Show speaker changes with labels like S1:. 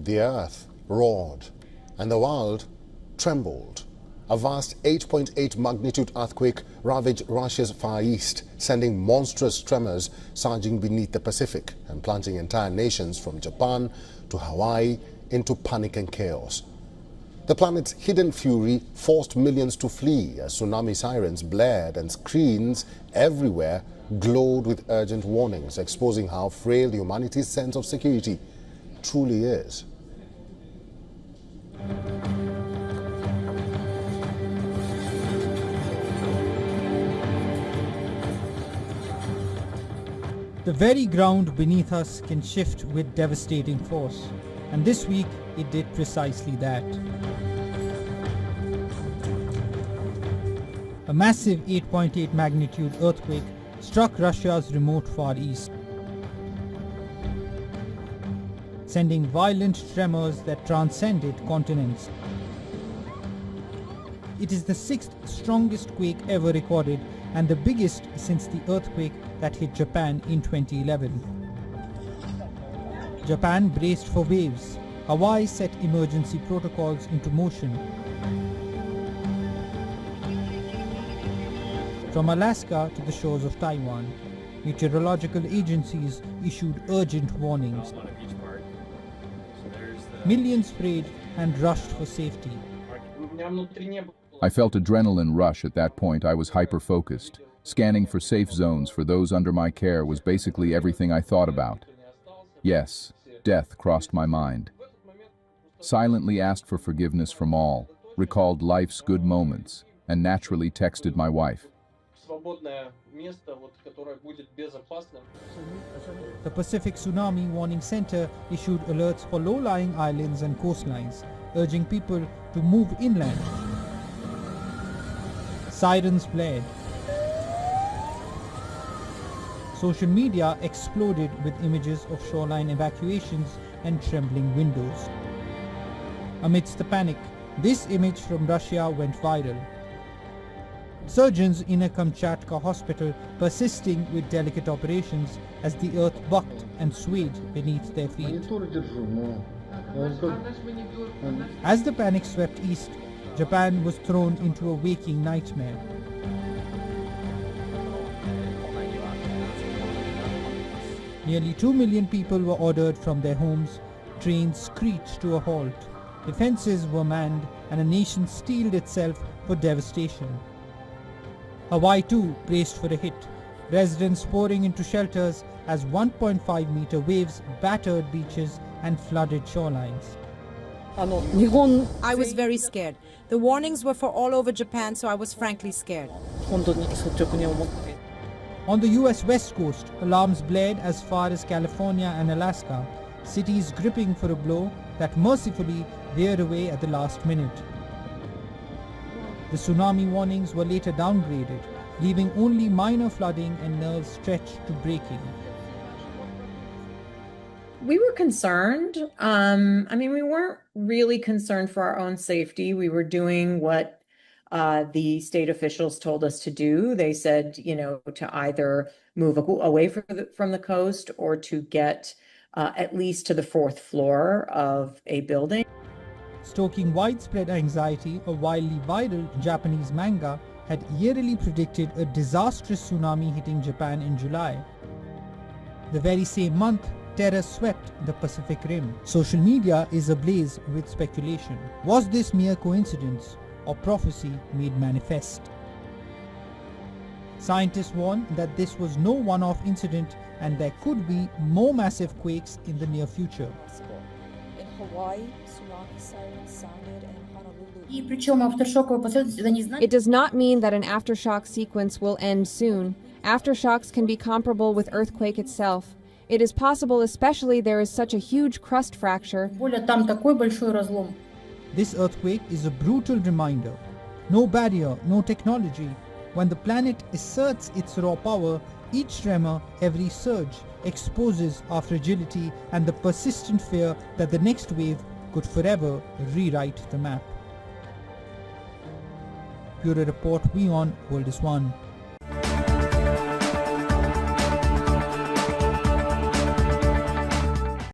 S1: The earth roared and the world trembled. A vast 8.8 magnitude earthquake ravaged Russia's Far East, sending monstrous tremors surging beneath the Pacific and plunging entire nations from Japan to Hawaii into panic and chaos. The planet's hidden fury forced millions to flee as tsunami sirens blared and screens everywhere glowed with urgent warnings, exposing how frail humanity's sense of security truly is.
S2: The very ground beneath us can shift with devastating force, and this week it did precisely that. A massive 8.8 magnitude earthquake struck Russia's remote Far East, sending violent tremors that transcended continents. It is the sixth strongest quake ever recorded and the biggest since the earthquake that hit Japan in 2011. Japan braced for waves. Hawaii set emergency protocols into motion. From Alaska to the shores of Taiwan, meteorological agencies issued urgent warnings. Millions prayed and rushed for safety.
S3: I felt adrenaline rush at that point. I was hyper-focused. Scanning for safe zones for those under my care was basically everything I thought about. Yes, death crossed my mind. Silently asked for forgiveness from all, recalled life's good moments, and naturally texted my wife.
S2: The Pacific Tsunami Warning Center issued alerts for low-lying islands and coastlines, urging people to move inland. Sirens blared. Social media exploded with images of shoreline evacuations and trembling windows. Amidst the panic, this image from Russia went viral. Surgeons in a Kamchatka hospital persisting with delicate operations as the earth bucked and swayed beneath their feet. As the panic swept east, Japan was thrown into a waking nightmare. Nearly 2 million people were ordered from their homes, trains screeched to a halt, defenses were manned, and a nation steeled itself for devastation. Hawaii too braced for a hit, residents pouring into shelters as 1.5-meter waves battered beaches and flooded shorelines.
S4: I was very scared. The warnings were for all over Japan, so I was frankly scared.
S2: On the US West Coast, alarms blared as far as California and Alaska, cities gripping for a blow that mercifully veered away at the last minute. The tsunami warnings were later downgraded, leaving only minor flooding and nerves stretched to breaking.
S5: We were concerned. We weren't really concerned for our own safety. We were doing what the state officials told us to do. They said, to either move away from the coast or to get at least to the 4th floor of a building.
S2: Stoking widespread anxiety, a wildly viral Japanese manga had eerily predicted a disastrous tsunami hitting Japan in July. The very same month, terror swept the Pacific Rim. Social media is ablaze with speculation. Was this mere coincidence or prophecy made manifest? Scientists warn that this was no one-off incident and there could be more massive quakes in the near future.
S6: In Hawaii, tsunami sirens sounded in Honolulu.
S7: It does not mean that an aftershock sequence will end soon. Aftershocks can be comparable with earthquake itself. It is possible, especially there is such a huge crust fracture.
S2: This earthquake is a brutal reminder. No barrier, no technology. When the planet asserts its raw power, each tremor, every surge, exposes our fragility and the persistent fear that the next wave could forever rewrite the map. Bureau Report, WION World is One.